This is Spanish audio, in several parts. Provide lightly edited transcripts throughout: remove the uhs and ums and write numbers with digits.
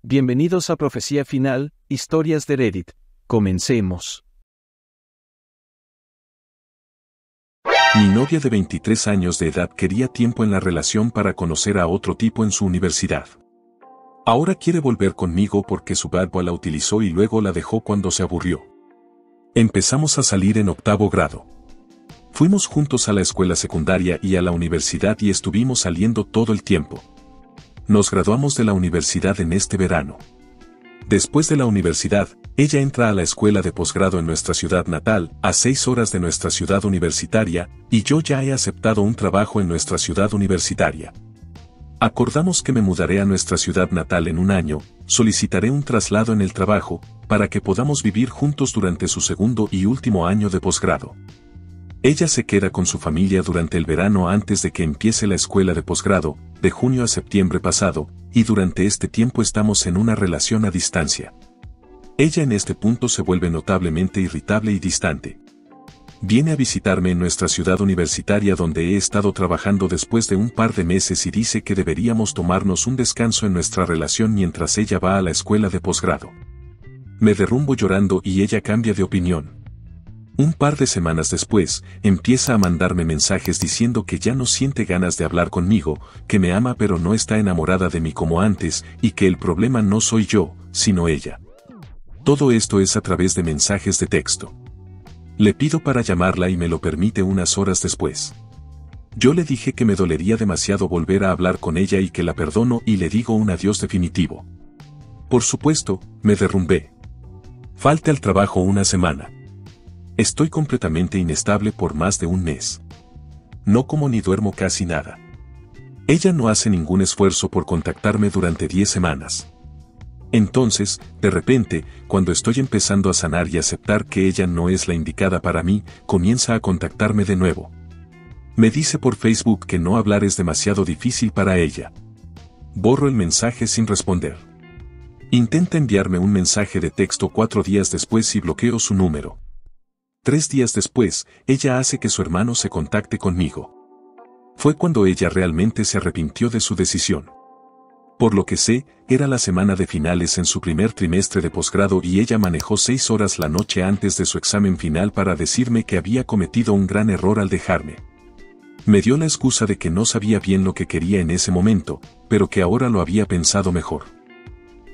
Bienvenidos a Profecía Final, Historias de Reddit. Comencemos. Mi novia de 23 años de edad quería tiempo en la relación para conocer a otro tipo en su universidad. Ahora quiere volver conmigo porque su bad boy la utilizó y luego la dejó cuando se aburrió. Empezamos a salir en 8º grado. Fuimos juntos a la escuela secundaria y a la universidad y estuvimos saliendo todo el tiempo. Nos graduamos de la universidad en este verano. Después de la universidad, ella entra a la escuela de posgrado en nuestra ciudad natal, a 6 horas de nuestra ciudad universitaria, y yo ya he aceptado un trabajo en nuestra ciudad universitaria. Acordamos que me mudaré a nuestra ciudad natal en un año, solicitaré un traslado en el trabajo, para que podamos vivir juntos durante su segundo y último año de posgrado. Ella se queda con su familia durante el verano antes de que empiece la escuela de posgrado, de junio a septiembre pasado, y durante este tiempo estamos en una relación a distancia. Ella en este punto se vuelve notablemente irritable y distante. Viene a visitarme en nuestra ciudad universitaria donde he estado trabajando después de un par de meses y dice que deberíamos tomarnos un descanso en nuestra relación mientras ella va a la escuela de posgrado. Me derrumbo llorando y ella cambia de opinión. Un par de semanas después, empieza a mandarme mensajes diciendo que ya no siente ganas de hablar conmigo, que me ama pero no está enamorada de mí como antes, y que el problema no soy yo, sino ella. Todo esto es a través de mensajes de texto. Le pido para llamarla y me lo permite unas horas después. Yo le dije que me dolería demasiado volver a hablar con ella y que la perdono y le digo un adiós definitivo. Por supuesto, me derrumbé. Falté al trabajo una semana. Estoy completamente inestable por más de un mes. No como ni duermo casi nada. Ella no hace ningún esfuerzo por contactarme durante 10 semanas. Entonces, de repente, cuando estoy empezando a sanar y aceptar que ella no es la indicada para mí, comienza a contactarme de nuevo. Me dice por Facebook que no hablar es demasiado difícil para ella. Borro el mensaje sin responder. Intenta enviarme un mensaje de texto 4 días después y bloqueo su número. 3 días después, ella hace que su hermano se contacte conmigo. Fue cuando ella realmente se arrepintió de su decisión. Por lo que sé, era la semana de finales en su primer trimestre de posgrado y ella manejó 6 horas la noche antes de su examen final para decirme que había cometido un gran error al dejarme. Me dio la excusa de que no sabía bien lo que quería en ese momento, pero que ahora lo había pensado mejor.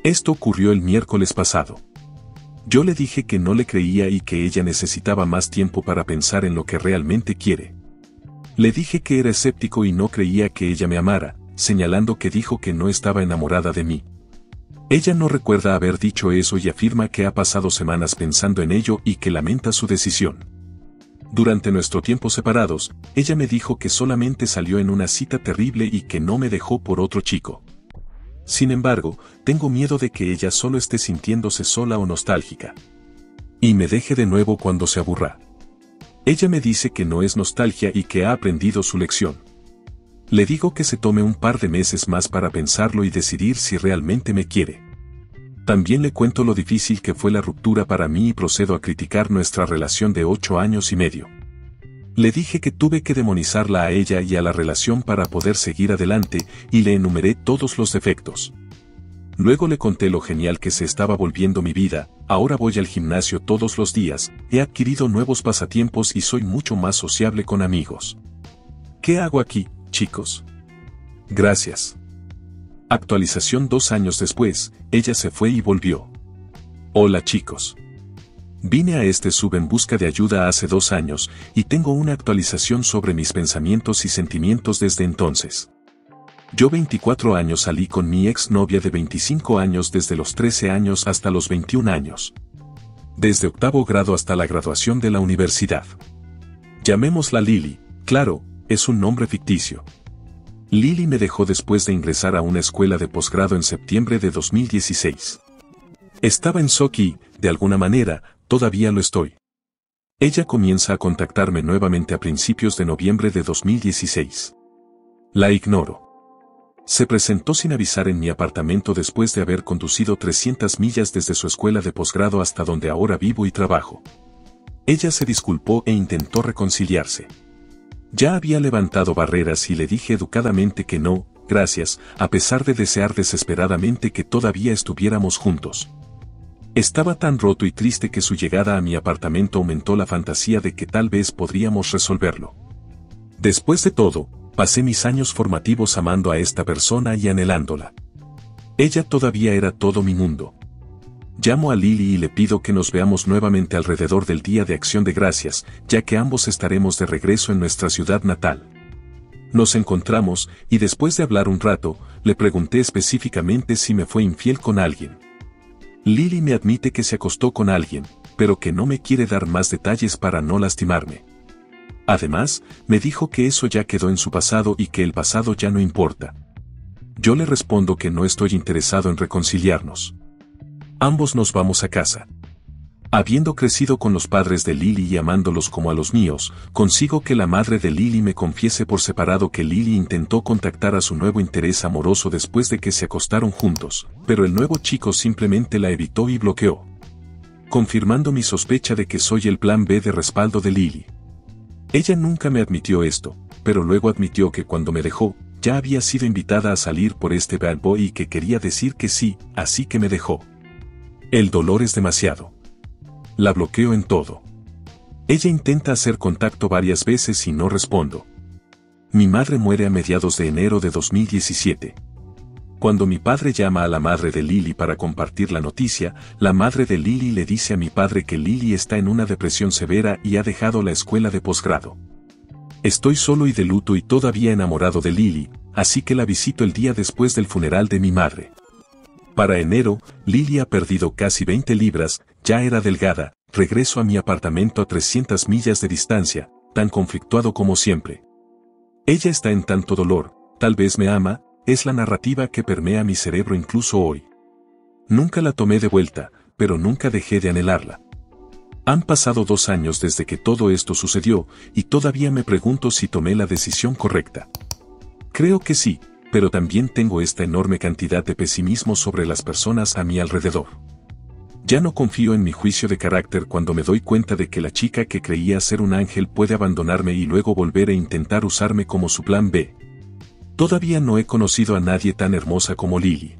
Esto ocurrió el miércoles pasado. Yo le dije que no le creía y que ella necesitaba más tiempo para pensar en lo que realmente quiere. Le dije que era escéptico y no creía que ella me amara, señalando que dijo que no estaba enamorada de mí. Ella no recuerda haber dicho eso y afirma que ha pasado semanas pensando en ello y que lamenta su decisión. Durante nuestro tiempo separados, ella me dijo que solamente salió en una cita terrible y que no me dejó por otro chico. Sin embargo, tengo miedo de que ella solo esté sintiéndose sola o nostálgica. Y me deje de nuevo cuando se aburra. Ella me dice que no es nostalgia y que ha aprendido su lección. Le digo que se tome un par de meses más para pensarlo y decidir si realmente me quiere. También le cuento lo difícil que fue la ruptura para mí y procedo a criticar nuestra relación de 8 años y medio. Le dije que tuve que demonizarla a ella y a la relación para poder seguir adelante, y le enumeré todos los defectos. Luego le conté lo genial que se estaba volviendo mi vida, ahora voy al gimnasio todos los días, he adquirido nuevos pasatiempos y soy mucho más sociable con amigos. ¿Qué hago aquí, chicos? Gracias. Actualización 2 años después, ella se fue y volvió. Hola chicos. Vine a este sub en busca de ayuda hace 2 años, y tengo una actualización sobre mis pensamientos y sentimientos desde entonces. Yo 24 años salí con mi ex novia de 25 años desde los 13 años hasta los 21 años. Desde 8º grado hasta la graduación de la universidad. Llamémosla Lily, claro, es un nombre ficticio. Lily me dejó después de ingresar a una escuela de posgrado en septiembre de 2016. Estaba en shock y, de alguna manera, todavía lo estoy. Ella comienza a contactarme nuevamente a principios de noviembre de 2016. La ignoro. Se presentó sin avisar en mi apartamento después de haber conducido 300 millas desde su escuela de posgrado hasta donde ahora vivo y trabajo. Ella se disculpó e intentó reconciliarse. Ya había levantado barreras y le dije educadamente que no, gracias, a pesar de desear desesperadamente que todavía estuviéramos juntos. Estaba tan roto y triste que su llegada a mi apartamento aumentó la fantasía de que tal vez podríamos resolverlo. Después de todo, pasé mis años formativos amando a esta persona y anhelándola. Ella todavía era todo mi mundo. Llamo a Lily y le pido que nos veamos nuevamente alrededor del Día de Acción de Gracias, ya que ambos estaremos de regreso en nuestra ciudad natal. Nos encontramos, y después de hablar un rato, le pregunté específicamente si me fue infiel con alguien. Lily me admite que se acostó con alguien, pero que no me quiere dar más detalles para no lastimarme. Además, me dijo que eso ya quedó en su pasado y que el pasado ya no importa. Yo le respondo que no estoy interesado en reconciliarnos. Ambos nos vamos a casa. Habiendo crecido con los padres de Lily y amándolos como a los míos, consigo que la madre de Lily me confiese por separado que Lily intentó contactar a su nuevo interés amoroso después de que se acostaron juntos, pero el nuevo chico simplemente la evitó y bloqueó, confirmando mi sospecha de que soy el plan B de respaldo de Lily. Ella nunca me admitió esto, pero luego admitió que cuando me dejó, ya había sido invitada a salir por este bad boy y que quería decir que sí, así que me dejó. El dolor es demasiado. La bloqueo en todo. Ella intenta hacer contacto varias veces y no respondo. Mi madre muere a mediados de enero de 2017. Cuando mi padre llama a la madre de Lily para compartir la noticia, la madre de Lily le dice a mi padre que Lily está en una depresión severa y ha dejado la escuela de posgrado. Estoy solo y de luto y todavía enamorado de Lily, así que la visito el día después del funeral de mi madre. Para enero, Lily ha perdido casi 20 libras, ya era delgada, regreso a mi apartamento a 300 millas de distancia, tan conflictuado como siempre. Ella está en tanto dolor, tal vez me ama, es la narrativa que permea mi cerebro incluso hoy. Nunca la tomé de vuelta, pero nunca dejé de anhelarla. Han pasado 2 años desde que todo esto sucedió, y todavía me pregunto si tomé la decisión correcta. Creo que sí, pero también tengo esta enorme cantidad de pesimismo sobre las personas a mi alrededor. Ya no confío en mi juicio de carácter cuando me doy cuenta de que la chica que creía ser un ángel puede abandonarme y luego volver a intentar usarme como su plan B. Todavía no he conocido a nadie tan hermosa como Lily.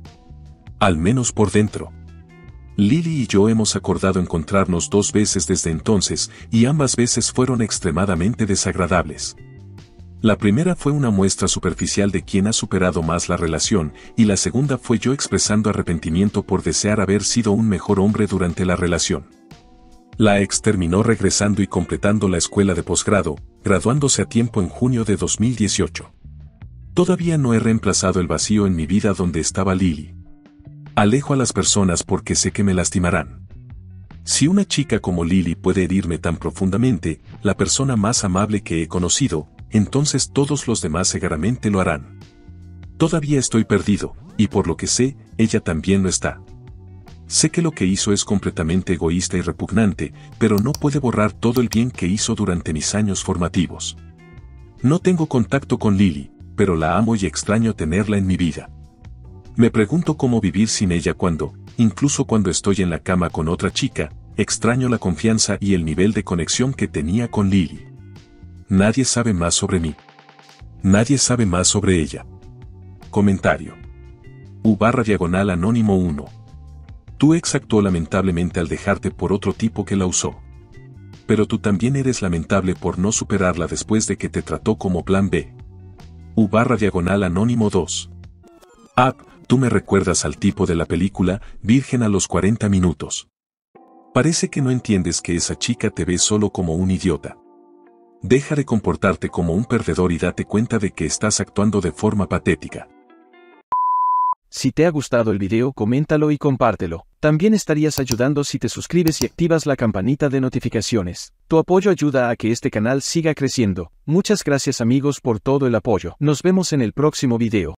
Al menos por dentro. Lily y yo hemos acordado encontrarnos 2 veces desde entonces, y ambas veces fueron extremadamente desagradables. La primera fue una muestra superficial de quién ha superado más la relación, y la segunda fue yo expresando arrepentimiento por desear haber sido un mejor hombre durante la relación. La ex terminó regresando y completando la escuela de posgrado, graduándose a tiempo en junio de 2018. Todavía no he reemplazado el vacío en mi vida donde estaba Lily. Alejo a las personas porque sé que me lastimarán. Si una chica como Lily puede herirme tan profundamente, la persona más amable que he conocido, entonces todos los demás seguramente lo harán. Todavía estoy perdido, y por lo que sé, ella también lo está. Sé que lo que hizo es completamente egoísta y repugnante, pero no puede borrar todo el bien que hizo durante mis años formativos. No tengo contacto con Lily, pero la amo y extraño tenerla en mi vida. Me pregunto cómo vivir sin ella cuando, incluso cuando estoy en la cama con otra chica, extraño la confianza y el nivel de conexión que tenía con Lily. Nadie sabe más sobre mí. Nadie sabe más sobre ella. Comentario. U/anónimo 1. Tu ex actuó lamentablemente al dejarte por otro tipo que la usó. Pero tú también eres lamentable por no superarla después de que te trató como plan B. U/anónimo 2. Tú me recuerdas al tipo de la película, Virgen a los 40 minutos. Parece que no entiendes que esa chica te ve solo como un idiota. Deja de comportarte como un perdedor y date cuenta de que estás actuando de forma patética. Si te ha gustado el video, coméntalo y compártelo. También estarías ayudando si te suscribes y activas la campanita de notificaciones. Tu apoyo ayuda a que este canal siga creciendo. Muchas gracias amigos por todo el apoyo. Nos vemos en el próximo video.